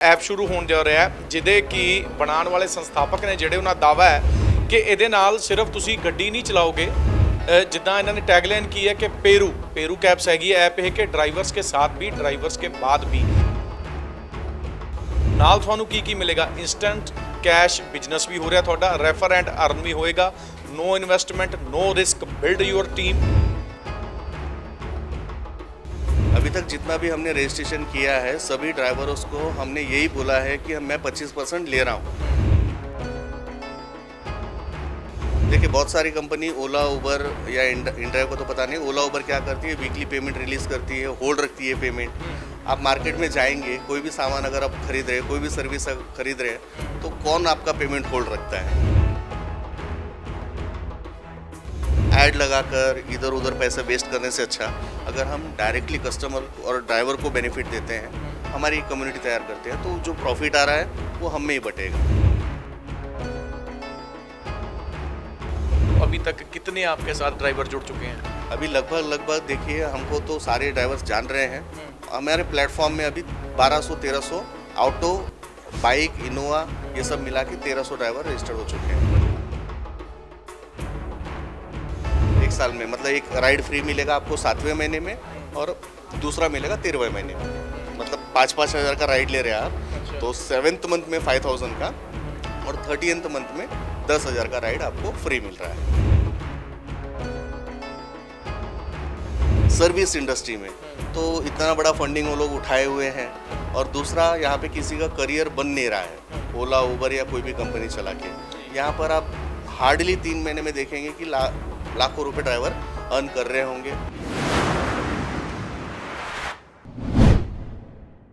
App ਸ਼ੁਰੂ ਹੋਣ ਜਾ ਰਿਹਾ ਹੈ ਜਿਹਦੇ ਕਿ ਬਣਾਉਣ ਵਾਲੇ ਸੰਸਥਾਪਕ ਨੇ ਜਿਹੜੇ ਉਹਨਾਂ ਦਾ ਦਾਅਵਾ ਹੈ ਕਿ ਇਹਦੇ ਨਾਲ ਸਿਰਫ ਤੁਸੀਂ ਗੱਡੀ ਨਹੀਂ ਚਲਾਓਗੇ ਜਿੱਦਾਂ ਇਹਨਾਂ ਨੇ ਟੈਗਲਾਈਨ ਕੀ ਹੈ ਕਿ पेरू कैब्स हैगी ऐप है कि ड्राइवर्स के साथ भी ड्राइवर्स के बाद भी ਨਾਲ ਤੁਹਾਨੂੰ ਕੀ ਮਿਲੇਗਾ इंस्टेंट कैश बिजनेस भी हो रहा ਤੁਹਾਡਾ रेफर एंड अर्न भी होएगा no investment no risk build your team. अभी तक जितना भी हमने रजिस्ट्रेशन किया है सभी ड्राइवरों को हमने यही बोला है कि मैं 25% ले रहा हूँ। देखिए बहुत सारी कंपनी ओला उबर या इंड्राइव को तो पता नहीं, ओला उबर क्या करती है वीकली पेमेंट रिलीज करती है, होल्ड रखती है पेमेंट। आप मार्केट में जाएंगे कोई भी सामान अगर आप खरीद रहे हैं, कोई भी सर्विस खरीद रहे हैं तो कौन आपका पेमेंट होल्ड रखता है? ऐड लगाकर इधर उधर पैसे वेस्ट करने से अच्छा अगर हम डायरेक्टली कस्टमर और ड्राइवर को बेनिफिट देते हैं, हमारी कम्युनिटी तैयार करते हैं, तो जो प्रॉफिट आ रहा है वो हम में ही बटेगा। अभी तक कितने आपके साथ ड्राइवर जुड़ चुके हैं? अभी लगभग देखिए हमको तो सारे ड्राइवर्स जान रहे हैं। हमारे प्लेटफॉर्म में अभी 1200-1300 ऑटो बाइक इनोवा ये सब मिला के 1300 ड्राइवर रजिस्टर्ड हो चुके हैं। एक साल में मतलब एक राइड फ्री मिलेगा आपको 7वें महीने में और दूसरा मिलेगा 13वें महीने में। मतलब 5-5 हज़ार का राइड ले रहे हैं आप तो 7th मंथ में 5000 का और 30th मंथ में 10,000 का राइड आपको फ्री मिल रहा है। सर्विस इंडस्ट्री में तो इतना बड़ा फंडिंग वो लोग उठाए हुए हैं और दूसरा यहाँ पे किसी का करियर बन नहीं रहा है। ओला उबर या कोई भी कंपनी चला के यहाँ पर आप हार्डली 3 महीने में देखेंगे कि लाखों रुपए ड्राइवर अर्न कर रहे होंगे।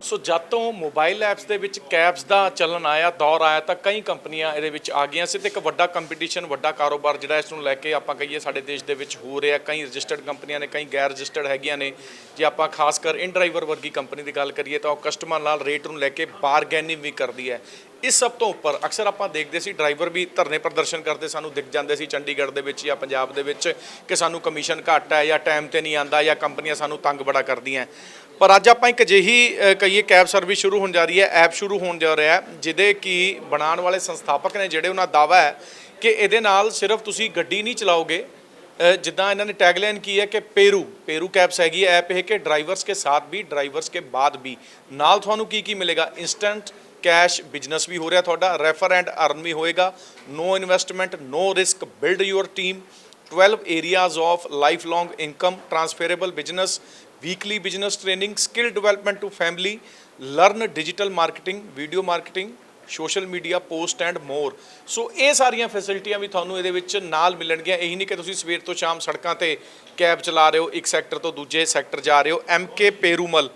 ਸੋ ਜਦ ਤੋਂ ਮੋਬਾਈਲ ਐਪਸ ਦੇ ਵਿੱਚ ਕੈਬਸ ਦਾ ਚੱਲਣ ਆਇਆ ਦੌਰ ਆਇਆ ਤਾਂ ਕਈ ਕੰਪਨੀਆਂ ਇਹਦੇ ਵਿੱਚ ਆ ਗਈਆਂ ਸੀ ਤੇ ਇੱਕ ਵੱਡਾ ਕੰਪੀਟੀਸ਼ਨ ਵੱਡਾ ਕਾਰੋਬਾਰ ਜਿਹੜਾ ਇਸ ਨੂੰ ਲੈ ਕੇ ਆਪਾਂ ਕਹੀਏ ਸਾਡੇ ਦੇਸ਼ ਦੇ ਵਿੱਚ ਹੋ ਰਿਹਾ। ਕਈ ਰਜਿਸਟਰਡ ਕੰਪਨੀਆਂ ਨੇ ਕਈ ਗੈਰ ਰਜਿਸਟਰਡ ਹੈਗੀਆਂ ਨੇ। ਜੇ ਆਪਾਂ ਖਾਸ ਕਰ ਇਨ ਡਰਾਈਵਰ ਵਰਗੀ ਕੰਪਨੀ ਦੀ ਗੱਲ ਕਰੀਏ ਤਾਂ ਉਹ ਕਸਟਮਰ ਨਾਲ ਰੇਟ ਨੂੰ ਲੈ ਕੇ ਬਾਰਗੇਨਿੰਗ ਵੀ ਕਰਦੀ ਹੈ। ਇਸ ਸਭ ਤੋਂ ਉੱਪਰ ਅਕਸਰ ਆਪਾਂ ਦੇਖਦੇ ਸੀ ਡਰਾਈਵਰ ਵੀ ਧਰਨੇ ਪ੍ਰਦਰਸ਼ਨ ਕਰਦੇ ਸਾਨੂੰ ਦਿਖ ਜਾਂਦੇ ਸੀ ਚੰਡੀਗੜ੍ਹ ਦੇ ਵਿੱਚ ਜਾਂ ਪੰਜਾਬ ਦੇ ਵਿੱਚ ਕਿ ਸਾਨੂੰ ਕਮਿਸ਼ਨ ਘੱਟ ਹੈ ਜਾਂ ਟਾਈਮ ਤੇ ਨਹੀਂ ਆਉਂਦਾ ਜਾਂ ਕੰਪਨੀਆਂ ਸਾਨੂੰ ਤੰਗ ਬੜਾ ਕਰਦੀਆਂ। ਪਰ ਅੱਜ ਆਪਾਂ ਇੱਕ ਅਜਿਹੀ ਕਹੀਏ ਕੈਬ ਸਰਵਿਸ ਸ਼ੁਰੂ ਹੋਣ ਜਾ ਰਹੀ ਹੈ ਐਪ ਸ਼ੁਰੂ ਹੋਣ ਜਾ ਰਿਹਾ ਜਿਹਦੇ ਕਿ ਬਣਾਉਣ ਵਾਲੇ ਸੰਸਥਾਪਕ ਨੇ ਜਿਹੜੇ ਉਹਨਾਂ ਦਾ ਦਾਅਵਾ ਹੈ ਕਿ ਇਹਦੇ ਨਾਲ ਸਿਰਫ ਤੁਸੀਂ ਗੱਡੀ ਨਹੀਂ ਚਲਾਓਗੇ ਜਿੱਦਾਂ ਇਹਨਾਂ ਨੇ ਟੈਗਲਾਈਨ ਕੀ ਹੈ ਕਿ पेरू कैब्स हैगी ऐप है कि ड्राइवर्स के साथ भी ड्राइवर्स के बाद भी ਨਾਲ ਤੁਹਾਨੂੰ ਕੀ ਮਿਲੇਗਾ इंस्टेंट कैश बिजनेस भी हो रहा ਤੁਹਾਡਾ रेफर एंड अर्न भी होएगा no investment no risk build your team 12 areas of life long income transferable business weekly business training skill development to family learn digital marketing video marketing social media post and more. So ये सारिया फैसिलिटियां भी थानू ਇਹਦੇ ਵਿੱਚ ਨਾਲ ਮਿਲਣਗੀਆਂ। ਇਹੀ ਨਹੀਂ ਕਿ ਤੁਸੀਂ ਸਵੇਰ ਤੋਂ ਸ਼ਾਮ ਸੜਕਾਂ ਤੇ ਕੈਬ ਚਲਾ ਰਹੇ ਹੋ ਇੱਕ ਸੈਕਟਰ ਤੋਂ ਦੂਜੇ ਸੈਕਟਰ ਜਾ ਰਹੇ ਹੋ। MK पेरूमल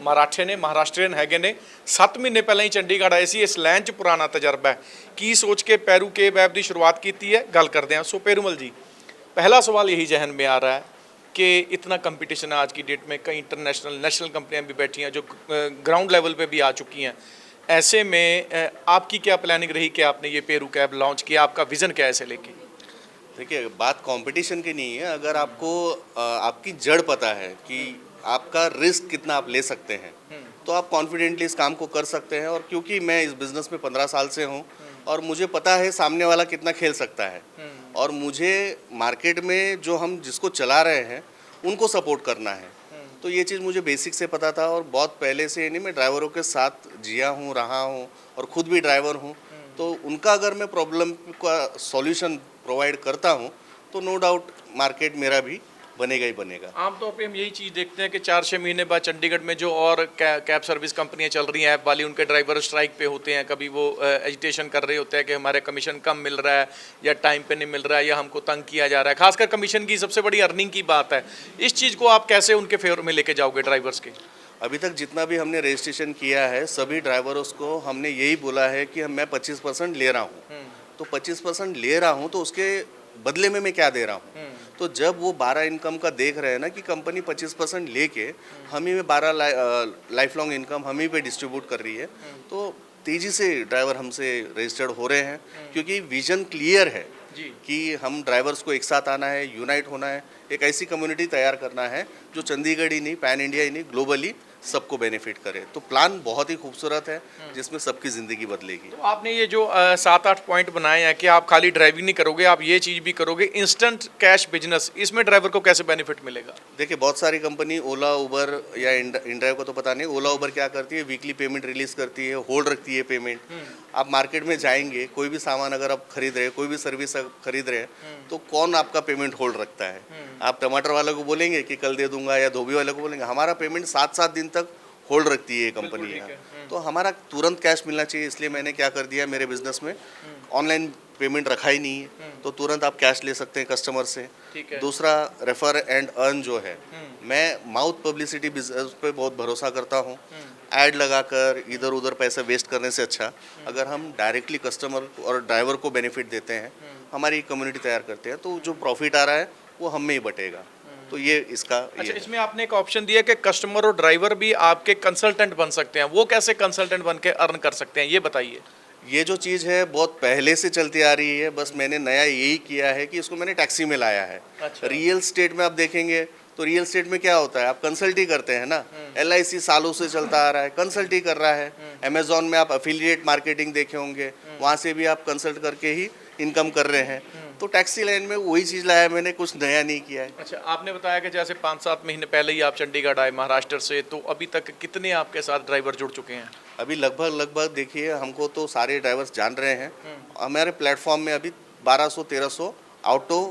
ਮਰਾਠੇ ਨੇ ਮਹਾਰਾਸ਼ਟਰੀਅਨ ਹੈਗੇ ਨੇ 7 ਮਹੀਨੇ ਪਹਿਲਾਂ ਹੀ ਚੰਡੀਗੜ੍ਹ ਆਏ ਸੀ। ਇਸ ਲਾਈਨ 'ਚ ਪੁਰਾਣਾ ਤਜਰਬਾ ਹੈ ਕੀ सोच के पेरू कैब ऐप की शुरुआत की है गल करते हैं। सो पेरूमल जी पहला सवाल यही जहन में आ रहा है कि इतना कंपटीशन है आज की डेट में कई इंटरनेशनल नेशनल कंपनियां भी बैठी हैं जो ग्राउंड लेवल पे भी आ चुकी हैं। ऐसे में आपकी क्या प्लानिंग रही कि आपने ये पेरू कैब लॉन्च किया, आपका विज़न क्या है इसे लेके? देखिए बात कंपटीशन की नहीं है, अगर आपको आपकी जड़ पता है कि आपका रिस्क कितना आप ले सकते हैं तो आप कॉन्फिडेंटली इस काम को कर सकते हैं। और क्योंकि मैं इस बिज़नेस में 15 साल से हूँ और मुझे पता है सामने वाला कितना खेल सकता है और मुझे मार्केट में जो हम जिसको चला रहे हैं उनको सपोर्ट करना है। तो ये चीज़ मुझे बेसिक से पता था और बहुत पहले से नहीं मैं ड्राइवरों के साथ जिया हूँ रहा हूँ और ख़ुद भी ड्राइवर हूँ। तो उनका अगर मैं प्रॉब्लम का सॉल्यूशन प्रोवाइड करता हूँ तो नो डाउट मार्केट मेरा भी बनेगा ही बनेगा। आमतौर पे हम यही चीज़ देखते हैं कि 4-6 महीने बाद चंडीगढ़ में जो और कैब सर्विस कंपनियां चल रही हैं ऐप वाली उनके ड्राइवर स्ट्राइक पे होते हैं। कभी वो एजिटेशन कर रहे होते हैं कि हमारे कमीशन कम मिल रहा है या टाइम पे नहीं मिल रहा है या हमको तंग किया जा रहा है। खासकर कमीशन की सबसे बड़ी अर्निंग की बात है। इस चीज़ को आप कैसे उनके फेवर में लेके जाओगे ड्राइवर्स के? अभी तक जितना भी हमने रजिस्ट्रेशन किया है सभी ड्राइवरों को हमने यही बोला है कि मैं 25% ले रहा हूँ। तो 25% ले रहा हूँ तो उसके बदले में मैं क्या दे रहा हूँ। तो जब वो 12 इनकम का देख रहे हैं ना कि कंपनी 25% लेके हम ही में 12 लाइफ लॉन्ग इनकम हम ही पे डिस्ट्रीब्यूट कर रही है तो तेज़ी से ड्राइवर हमसे रजिस्टर्ड हो रहे हैं क्योंकि विजन क्लियर है कि हम ड्राइवर्स को एक साथ आना है, यूनाइट होना है, एक ऐसी कम्युनिटी तैयार करना है जो चंडीगढ़ ही नहीं पैन इंडिया ही नहीं ग्लोबली सबको बेनिफिट करे। तो प्लान बहुत ही खूबसूरत है जिसमें सबकी ज़िंदगी बदलेगी। तो आपने ये जो 7-8 पॉइंट बनाए हैं कि आप खाली ड्राइविंग नहीं करोगे, आप ये चीज़ भी करोगे, इंस्टेंट कैश बिजनेस, इसमें ड्राइवर को कैसे बेनिफिट मिलेगा? देखिए बहुत सारी कंपनी ओला उबर या इनड्राइव को तो पता नहीं, ओला उबर क्या करती है, वीकली पेमेंट रिलीज करती है, होल्ड रखती है पेमेंट। आप मार्केट में जाएंगे, कोई भी सामान अगर आप खरीद रहे हैं, कोई भी सर्विस खरीद रहे हैं, तो कौन आपका पेमेंट होल्ड रखता है? आप टमाटर वाले को बोलेंगे कि कल दे दूंगा, या धोबी वाले को बोलेंगे, हमारा पेमेंट 7-7 दिन तक होल्ड रखती है ये कंपनी यहाँ। तो हमारा तुरंत कैश मिलना चाहिए, इसलिए मैंने क्या कर दिया मेरे बिजनेस में, ऑनलाइन पेमेंट रखा ही नहीं है, तो तुरंत आप कैश ले सकते हैं कस्टमर से। दूसरा रेफर एंड अर्न जो है, मैं माउथ पब्लिसिटी बिजनेस पे बहुत भरोसा करता हूँ। ऐड लगाकर इधर उधर पैसे वेस्ट करने से अच्छा अगर हम डायरेक्टली कस्टमर और ड्राइवर को बेनिफिट देते हैं, हमारी कम्युनिटी तैयार करते हैं, तो जो प्रॉफिट आ रहा है वो हम में ही बटेगा। तो ये इसका अच्छा, इसमें आपने एक ऑप्शन दिया कि कस्टमर और ड्राइवर भी आपके कंसल्टेंट बन सकते हैं, वो कैसे कंसल्टेंट बन के अर्न कर सकते हैं, ये बताइए। ये जो चीज़ है बहुत पहले से चलती आ रही है, बस मैंने नया यही किया है कि इसको मैंने टैक्सी में लाया है। अच्छा। रियल स्टेट में आप देखेंगे तो रियल स्टेट में क्या होता है, आप कंसल्ट ही करते हैं ना। LIC सालों से चलता आ रहा है, कंसल्ट ही कर रहा है। अमेजोन में आप अफिलिएट मार्केटिंग देखे होंगे, वहाँ से भी आप कंसल्ट करके ही इनकम कर रहे हैं। तो टैक्सी लाइन में वही चीज़ लाया है मैंने, कुछ नया नहीं किया है। अच्छा, आपने बताया कि जैसे 5-7 महीने पहले ही आप चंडीगढ़ आए महाराष्ट्र से, तो अभी तक कितने आपके साथ ड्राइवर जुड़ चुके हैं? अभी लगभग देखिए, हमको तो सारे ड्राइवर्स जान रहे हैं। हमारे प्लेटफॉर्म में अभी 1200-1300 ऑटो,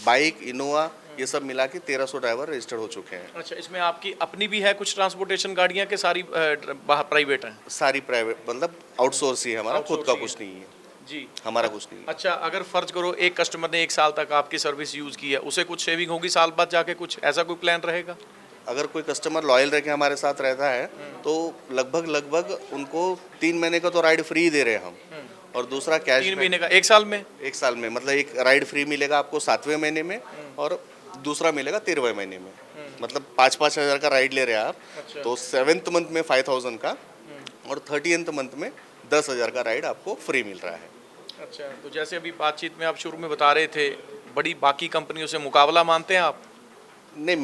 बाइक, इनोवा, ये सब मिला के 1300 ड्राइवर रजिस्टर्ड हो चुके हैं। अच्छा, इसमें आपकी अपनी भी है कुछ ट्रांसपोर्टेशन गाड़ियाँ के सारी बाहर प्राइवेट हैं? सारी प्राइवेट, मतलब आउटसोर्स ही है हमारा, खुद का कुछ नहीं है जी, हमारा, कुछ नहीं है। अच्छा, अगर फर्ज करो एक कस्टमर ने 1 साल तक आपकी सर्विस यूज़ की है, उसे कुछ सेविंग होगी साल बाद जाके, कुछ ऐसा कोई प्लान रहेगा? अगर कोई कस्टमर लॉयल रह के हमारे साथ रहता है तो लगभग उनको 3 महीने का तो राइड फ्री दे रहे हैं हम, और दूसरा कैश 3 महीने का, 1 साल में? 1 साल में, मतलब एक राइड फ्री मिलेगा आपको 7वें महीने में, और दूसरा मिलेगा 13वें महीने में। मतलब 5-5 हज़ार का राइड ले रहे हैं आप। अच्छा। तो 7th मंथ में 5000 का और 30th मंथ में 10,000 का राइड आपको फ्री मिल रहा है। अच्छा, तो जैसे अभी बातचीत में आप शुरू में बता रहे थे, बड़ी बाकी कंपनियों से मुकाबला मानते हैं आप? नहीं,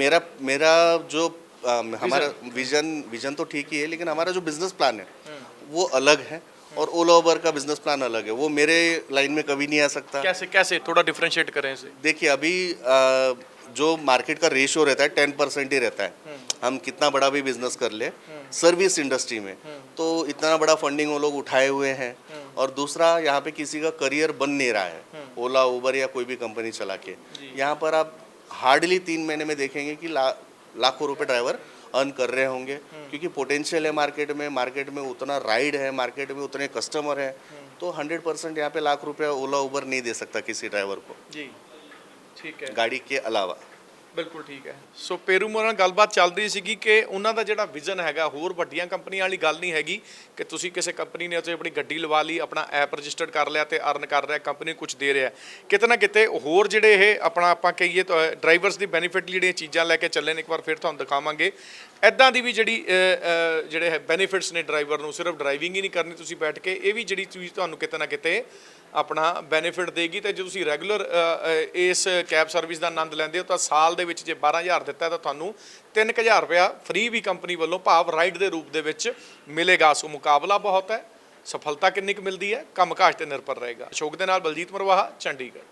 मेरा जो हमारा विजन तो ठीक ही है, लेकिन हमारा जो बिजनेस प्लान है वो अलग है, और ओला उबर का बिजनेस प्लान अलग है। वो मेरे लाइन में कभी नहीं आ सकता। कैसे थोड़ा डिफरेंशिएट करें इसे। देखिए अभी जो मार्केट का रेशियो रहता है 10% ही रहता है। हम कितना बड़ा भी बिजनेस कर ले सर्विस इंडस्ट्री में, तो इतना बड़ा फंडिंग वो लोग उठाए हुए हैं, और दूसरा यहाँ पे किसी का करियर बन नहीं रहा है ओला उबर या कोई भी कंपनी चला के। यहाँ पर आप हार्डली 3 महीने में देखेंगे कि लाखों रुपए ड्राइवर अर्न कर रहे होंगे, क्योंकि पोटेंशियल है मार्केट में उतना राइड है, मार्केट में उतने कस्टमर हैं। तो 100% यहाँ पे लाख रुपया ओला उबर नहीं दे सकता किसी ड्राइवर को जी, ठीक है, गाड़ी के अलावा। ਬਿਲਕੁਲ ਠੀਕ ਹੈ। ਸੋ ਪੇਰੂਮਲ ਨਾਲ ਗੱਲਬਾਤ ਚੱਲ ਰਹੀ ਸੀਗੀ ਕਿ ਉਹਨਾਂ ਦਾ ਜਿਹੜਾ ਵਿਜ਼ਨ ਹੈਗਾ, ਹੋਰ ਵੱਡੀਆਂ ਕੰਪਨੀਆਂ ਵਾਲੀ ਗੱਲ ਨਹੀਂ ਹੈਗੀ ਕਿ ਤੁਸੀਂ ਕਿਸੇ ਕੰਪਨੀ ਨੇ ਉੱਥੇ ਆਪਣੀ ਗੱਡੀ ਲਵਾ ਲਈ, ਆਪਣਾ ਐਪ ਰਜਿਸਟਰਡ ਕਰ ਲਿਆ ਤੇ ਅਰਨ ਕਰ ਰਿਹਾ, ਕੰਪਨੀ ਕੁਝ ਦੇ ਰਿਹਾ। ਕਿਤੇ ਨਾ ਕਿਤੇ ਹੋਰ ਜਿਹੜੇ ਇਹ ਆਪਣਾ ਆਪਾਂ ਕਹੀਏ ਤਾਂ ਡਰਾਈਵਰਸ ਦੀ ਬੈਨੀਫਿਟ ਜਿਹੜੀਆਂ ਚੀਜ਼ਾਂ ਲੈ ਕੇ ਚੱਲੇ ਨੇ, ਇੱਕ ਵਾਰ ਫਿਰ ਤੁਹਾਨੂੰ ਦਿਖਾਵਾਂਗੇ। ਇੱਦਾਂ ਦੀ ਵੀ ਜਿਹੜੇ ਹੈ ਬੈਨੀਫਿਟਸ ਨੇ ਡਰਾਈਵਰ ਨੂੰ, ਸਿਰਫ ਡਰਾਈਵਿੰਗ ਹੀ ਨਹੀਂ ਕਰਨੀ ਤੁਸੀਂ ਬੈਠ ਕੇ, ਇਹ ਵੀ ਜਿਹੜੀ ਚੀਜ਼ ਤੁਹਾਨੂੰ ਕਿਤੇ ਨਾ ਕਿਤੇ ਆਪਣਾ ਬੈਨੀਫਿਟ ਦੇਗੀ। ਤੇ ਜੇ ਤੁਸੀਂ ਰੈਗੂਲਰ ਇਸ ਕੈਬ ਸਰਵਿਸ ਦਾ ਆਨੰਦ ਲੈਂਦੇ ਹੋ ਤਾਂ ਸਾਲ ਦੇ ਵਿੱਚ ਜੇ 12,000 ਦਿੱਤਾ ਤਾਂ ਤੁਹਾਨੂੰ 3,000 ਰੁਪਇਆ ਫ੍ਰੀ ਵੀ ਕੰਪਨੀ ਵੱਲੋਂ ਭਾਵ ਰਾਈਡ ਦੇ ਰੂਪ ਦੇ ਵਿੱਚ ਮਿਲੇਗਾ। ਸੋ ਮੁਕਾਬਲਾ ਬਹੁਤ ਹੈ, ਸਫਲਤਾ ਕਿੰਨੀ ਕੁ ਮਿਲਦੀ ਹੈ ਕੰਮ ਕਾਜ ਤੇ ਨਿਰਭਰ ਰਹੇਗਾ। ਅਸ਼ੋਕ ਦੇ ਨਾਲ ਬਲਜੀਤ ਮਰਵਾਹਾ, ਚੰਡੀਗੜ੍ਹ।